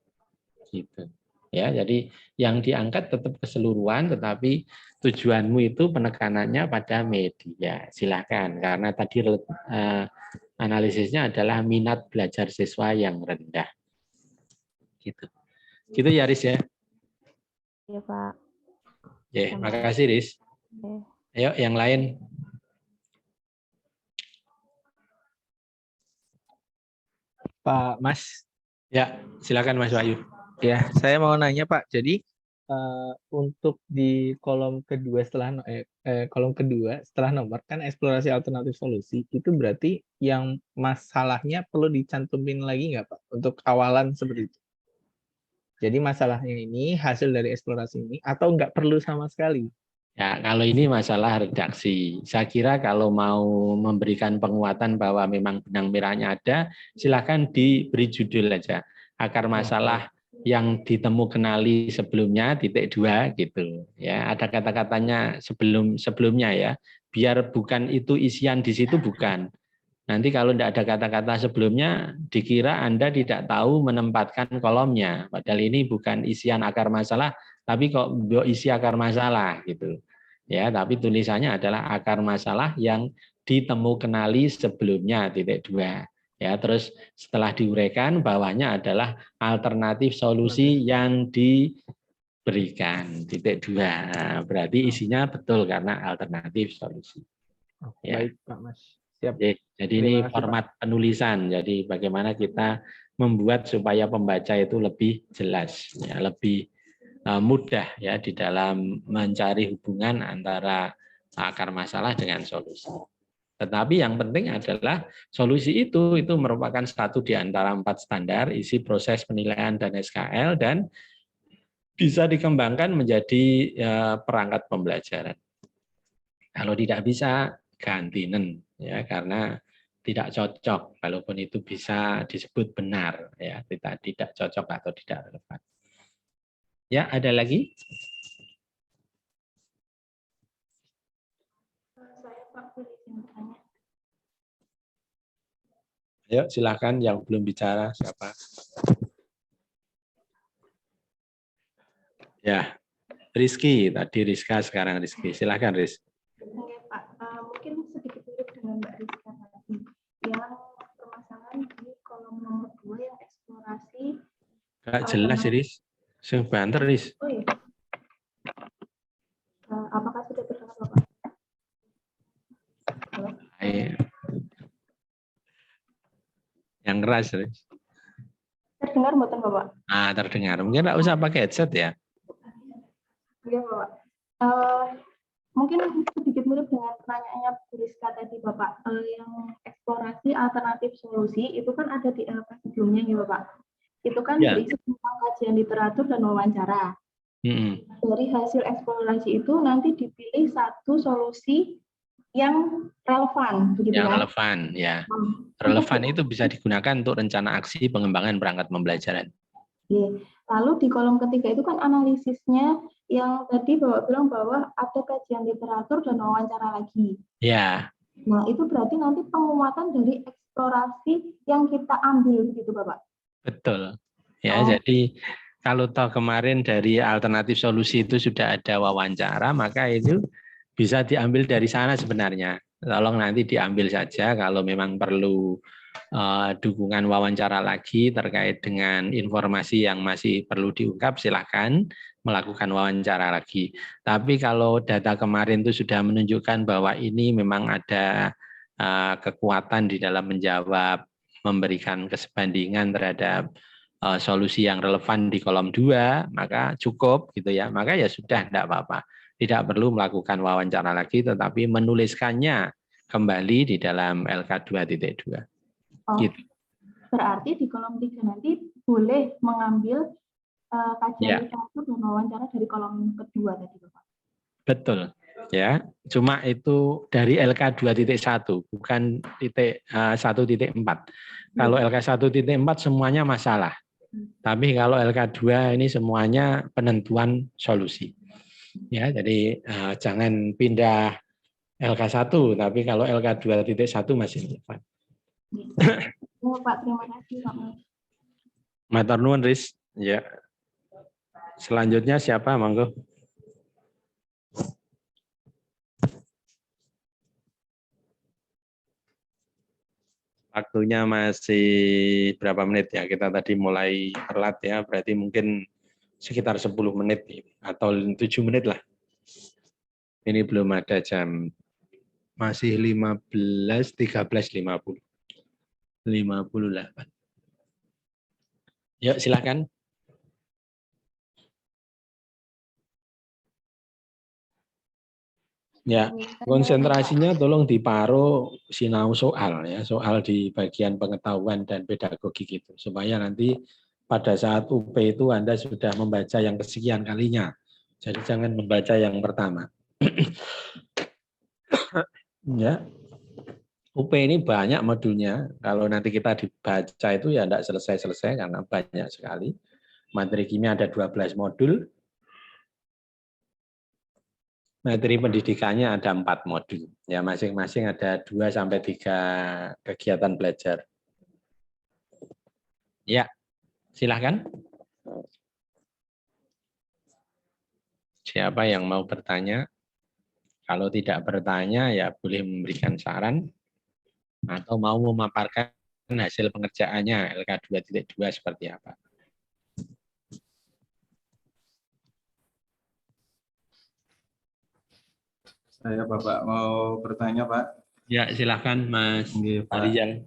Gitu. Ya, jadi yang diangkat tetap keseluruhan, tetapi tujuanmu itu penekanannya pada media. Silakan, karena tadi analisisnya adalah minat belajar siswa yang rendah. Gitu. Gitu ya, Riz ya. Iya, Pak. Ya, makasih, Riz. Ayo, yang lain. Pak Mas. Ya, silakan Mas Wahyu. Ya, saya mau nanya Pak. Jadi untuk di kolom kedua setelah nomor kan eksplorasi alternatif solusi itu berarti yang masalahnya perlu dicantumin lagi nggak Pak untuk awalan seperti itu. Jadi masalahnya ini hasil dari eksplorasi ini atau nggak perlu sama sekali? Ya, kalau ini masalah redaksi. Saya kira kalau mau memberikan penguatan bahwa memang benang merahnya ada, silakan diberi judul aja. Akar masalah yang ditemu kenali sebelumnya (2) gitu. Ya, ada kata-katanya sebelumnya ya. Biar bukan itu isian di situ bukan. Nanti kalau tidak ada kata-kata sebelumnya, dikira Anda tidak tahu menempatkan kolomnya. Padahal ini bukan isian akar masalah, tapi kok isi akar masalah gitu. Ya, tapi tulisannya adalah akar masalah yang ditemu kenali sebelumnya (2). Ya, terus setelah diuraikan bawahnya adalah alternatif solusi yang diberikan (2). Nah, berarti isinya betul karena alternatif solusi. Ya. Baik, Pak Mas. Siap. Jadi ini format penulisan. Jadi bagaimana kita membuat supaya pembaca itu lebih jelas, ya, lebih mudah ya di dalam mencari hubungan antara akar masalah dengan solusi. Tetapi yang penting adalah solusi itu merupakan satu di antara 4 standar isi proses penilaian dan SKL dan bisa dikembangkan menjadi perangkat pembelajaran. Kalau tidak bisa gantinen ya karena tidak cocok, walaupun itu bisa disebut benar ya, tidak cocok atau tidak relevan. Ya, ada lagi? Ayo silakan yang belum bicara siapa? Ya, Rizky tadi Rizka sekarang Rizky. Silakan Riz. Oke Pak, mungkin sedikit mirip dengan Mbak Rizka tadi. Yang permasalahan di kolom nomor 2 yang eksplorasi. Nggak jelas Riz. Sing banter Riz. Oh iya. Apakah sudah terdengar Bapak? Ayo. Yang keras Riz. Terdengar mboten Bapak? Ah, terdengar. Mungkin nggak usah pakai headset ya. Iya Bapak. Mungkin sedikit mirip dengan pertanyaannya Bu Rizka tadi Bapak. Yang eksplorasi alternatif solusi itu kan ada di LK sebelumnya ya Bapak. Itu kan berisi tentang kajian literatur dan wawancara. Dari hasil eksplorasi itu nanti dipilih satu solusi yang relevan, begitu yang kan? Relevan, ya. Relevan itu bisa digunakan untuk rencana aksi pengembangan perangkat pembelajaran. Lalu di kolom ketiga itu kan analisisnya yang tadi Bapak bilang bahwa ada kajian literatur dan wawancara lagi. Ya. Nah, itu berarti nanti penguatan dari eksplorasi yang kita ambil gitu Bapak. Betul. Ya, jadi kalau toh kemarin dari alternatif solusi itu sudah ada wawancara, maka itu bisa diambil dari sana sebenarnya. Tolong nanti diambil saja kalau memang perlu dukungan wawancara lagi terkait dengan informasi yang masih perlu diungkap, silakan melakukan wawancara lagi. Tapi kalau data kemarin itu sudah menunjukkan bahwa ini memang ada kekuatan di dalam menjawab, memberikan kesebandingan terhadap solusi yang relevan di kolom 2, maka cukup gitu ya. Maka ya sudah, tidak apa-apa. Tidak perlu melakukan wawancara lagi, tetapi menuliskannya kembali di dalam LK 2.2. Gitu. Berarti di kolom 3 nanti boleh mengambil kajian literatur dan wawancara dari kolom kedua tadi Bapak. Betul. Ya, cuma itu dari LK 2.1, bukan 1.4. Kalau LK 1.4 semuanya masalah. Tapi kalau LK2 ini semuanya penentuan solusi. Ya, jadi jangan pindah LK1, tapi kalau LK 2.1 masih relevan. Pak, terima kasih Pak. Matur nuwun, Riz. Ya. Selanjutnya siapa, monggo? Waktunya masih berapa menit ya? Kita tadi mulai telat ya, berarti mungkin sekitar 10 menit atau 7 menit lah. Ini belum ada jam. Masih 15, 13, 50. 58. Yuk, silakan. Ya, konsentrasinya tolong diparuh sinau soal ya, soal di bagian pengetahuan dan pedagogik itu, supaya nanti pada saat UP itu Anda sudah membaca yang kesekian kalinya. Jadi jangan membaca yang pertama. Ya. UP ini banyak modulnya. Kalau nanti kita dibaca itu ya tidak selesai-selesai karena banyak sekali. Materi kimia ada 12 modul. Materi pendidikannya ada 4 modul. Ya, masing-masing ada 2 sampai 3 kegiatan belajar. Ya, silahkan. Siapa yang mau bertanya? Kalau tidak bertanya, ya boleh memberikan saran atau mau memaparkan hasil pengerjaannya LK 2.2 seperti apa. Saya Bapak mau bertanya Pak. Ya, silahkan Mas Arijal.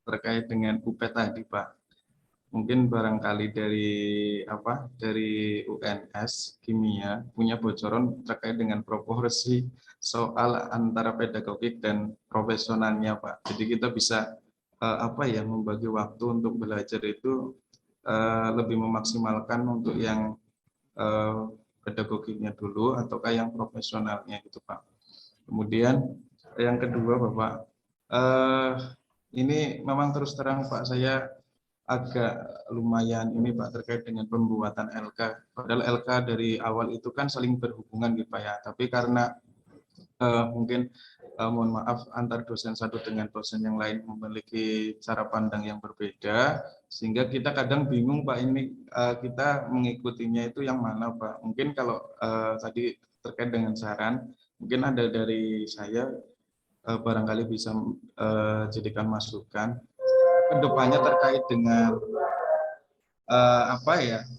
Terkait dengan UP tadi Pak. Mungkin barangkali dari UNS Kimia punya bocoran terkait dengan proporsi soal antara pedagogik dan profesionalnya Pak. Jadi kita bisa membagi waktu untuk belajar itu lebih memaksimalkan untuk yang pedagogiknya dulu ataukah yang profesionalnya gitu Pak. Kemudian yang kedua Bapak, ini memang terus terang Pak saya agak lumayan ini Pak terkait dengan pembuatan LK. Padahal LK dari awal itu kan saling berhubungan gitu Pak ya. Tapi karena mungkin mohon maaf antar dosen satu dengan dosen yang lain memiliki cara pandang yang berbeda sehingga kita kadang bingung Pak ini kita mengikutinya itu yang mana Pak. Mungkin kalau tadi terkait dengan saran mungkin ada dari saya barangkali bisa jadikan masukan kedepannya terkait dengan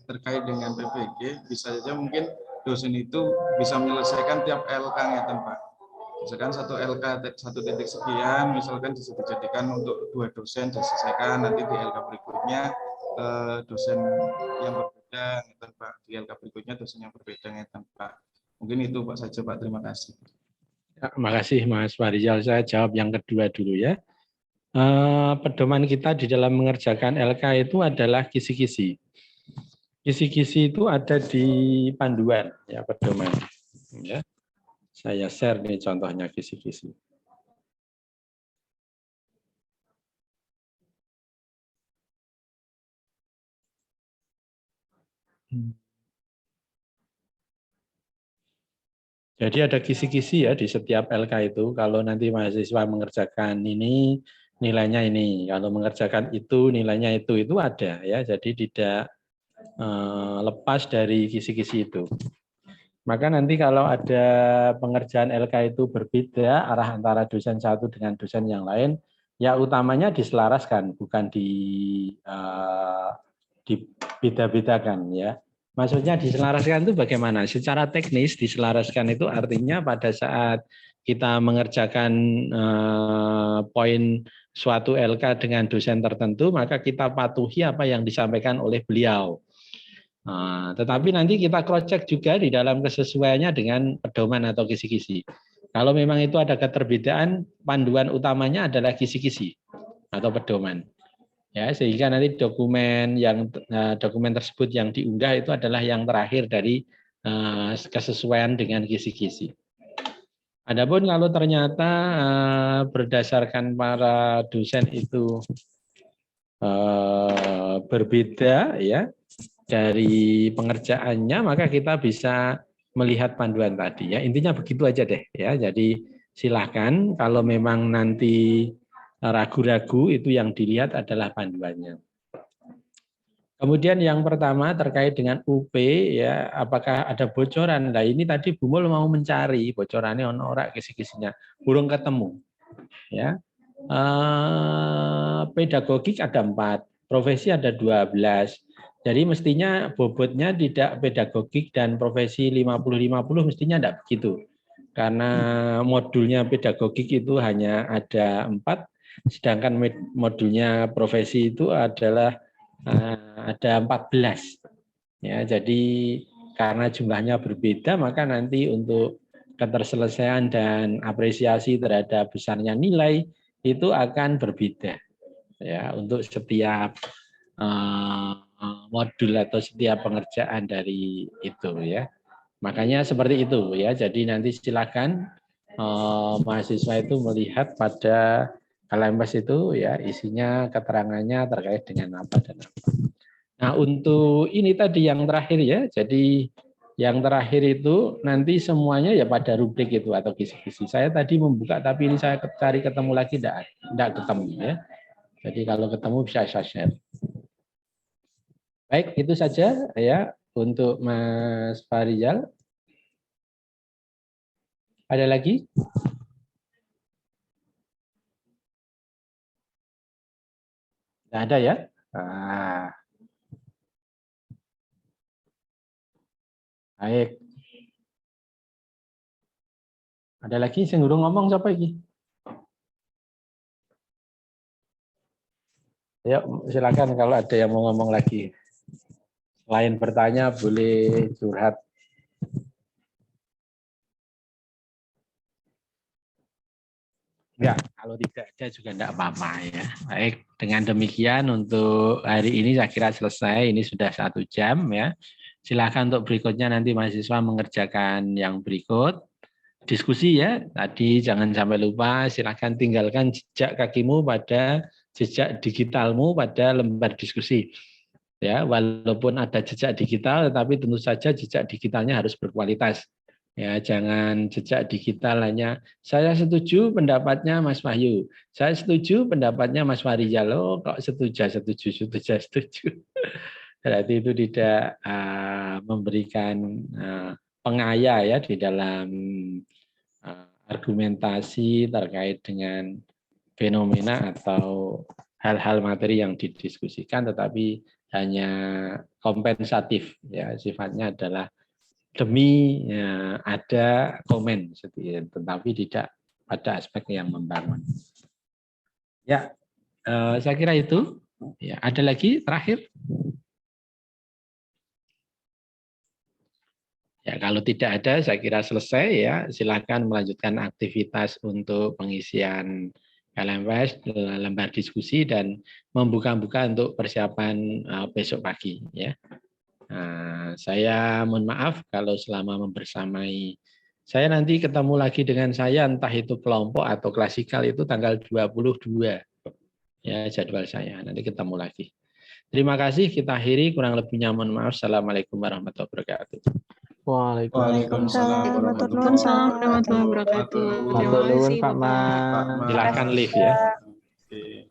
terkait dengan PPG bisa saja mungkin dosen itu bisa menyelesaikan tiap LK ngeten Pak. Misalkan satu LK satu titik sekian, misalkan bisa dijadikan untuk 2 dosen diselesaikan, nanti di LK berikutnya dosen yang berbeda, ngeten Pak. Di LK berikutnya dosen yang berbeda, ngeten Pak. Mungkin itu Pak saja Pak, terima kasih. Ya, terima kasih Mas Farizal. Saya jawab yang kedua dulu ya. Pedoman kita di dalam mengerjakan LK itu adalah kisi-kisi. Kisi-kisi itu ada di panduan ya pedoman. Ya. Saya share nih contohnya kisi-kisi. Jadi ada kisi-kisi ya di setiap LK itu. Kalau nanti mahasiswa mengerjakan ini, nilainya ini. Kalau mengerjakan itu, nilainya itu ada ya. Jadi tidak lepas dari kisi-kisi itu. Maka nanti kalau ada pengerjaan LK itu berbeda arah antara dosen satu dengan dosen yang lain, ya utamanya diselaraskan, bukan dibeda-bedakan ya. Maksudnya diselaraskan itu bagaimana? Secara teknis diselaraskan itu artinya pada saat kita mengerjakan poin suatu LK dengan dosen tertentu, maka kita patuhi apa yang disampaikan oleh beliau. Tetapi nanti kita cross-check juga di dalam kesesuaiannya dengan pedoman atau kisi-kisi. Kalau memang itu ada keterbedaan, panduan utamanya adalah kisi-kisi atau pedoman. Ya, sehingga nanti dokumen tersebut yang diunggah itu adalah yang terakhir dari kesesuaian dengan kisi-kisi. Adapun kalau ternyata berdasarkan para dosen itu berbeda ya dari pengerjaannya, maka kita bisa melihat panduan tadi ya. Intinya begitu aja deh ya. Jadi silakan kalau memang nanti ragu-ragu, itu yang dilihat adalah panduannya. Kemudian yang pertama terkait dengan UP ya, apakah ada bocoran? Nah ini tadi Bu Mul mau mencari bocorannya ono ora kisi-kisinya, burung ketemu. Ya, pedagogik ada 4, profesi ada 12. Jadi mestinya bobotnya tidak pedagogik dan profesi 50-50 mestinya tidak begitu. Karena modulnya pedagogik itu hanya ada 4, sedangkan modulnya profesi itu adalah ada 14. Ya, jadi karena jumlahnya berbeda, maka nanti untuk keterselesaian dan apresiasi terhadap besarnya nilai itu akan berbeda. Ya, untuk setiap modul atau setiap pengerjaan dari itu ya. Makanya seperti itu ya. Jadi nanti silakan mahasiswa itu melihat pada LMS itu ya, isinya keterangannya terkait dengan apa dan apa. Nah, untuk ini tadi yang terakhir ya. Jadi yang terakhir itu nanti semuanya ya pada rubrik itu atau kisi-kisi. Saya tadi membuka tapi ini saya cari ketemu lagi tidak ketemu ya. Jadi kalau ketemu bisa saya share. Baik, itu saja ya untuk Mas Farijal. Ada lagi? Tidak ada ya? Baik. Ada lagi yang urung ngomong siapa lagi? Ayo silakan kalau ada yang mau ngomong lagi. Selain bertanya boleh curhat. Enggak, kalau tidak ada juga enggak apa-apa ya. Baik, dengan demikian untuk hari ini saya kira selesai. Ini sudah 1 jam ya. Silakan untuk berikutnya nanti mahasiswa mengerjakan yang berikut. Diskusi ya. Tadi jangan sampai lupa, silakan tinggalkan jejak kakimu pada jejak digitalmu pada lembar diskusi. Ya, walaupun ada jejak digital, tetapi tentu saja jejak digitalnya harus berkualitas. Ya, jangan jejak digital hanya saya setuju pendapatnya Mas Wahyu, saya setuju pendapatnya Mas Farijal. Oh, kok setuju. Berarti itu tidak memberikan pengaya ya di dalam argumentasi terkait dengan fenomena atau hal-hal materi yang didiskusikan, tetapi hanya kompensatif ya, sifatnya adalah demi ya, ada komen, tetapi tidak pada aspek yang membangun. Ya, saya kira itu. Ya, ada lagi terakhir? Ya, kalau tidak ada, saya kira selesai ya. Silakan melanjutkan aktivitas untuk pengisian LMS, lembar diskusi, dan membuka-buka untuk persiapan besok pagi ya. Saya mohon maaf kalau selama membersamai. Saya nanti ketemu lagi dengan saya, entah itu kelompok atau klasikal, itu tanggal 22 ya jadwal saya. Nanti ketemu lagi. Terima kasih, kita akhiri, kurang lebihnya mohon maaf. Assalamualaikum warahmatullahi wabarakatuh. Waalaikumsalam Waalaikumsalam warahmatullahi wabarakatuh. Terima Matur nuwun kasih, Pak Bapak. Mas. Silakan live ya. Oke.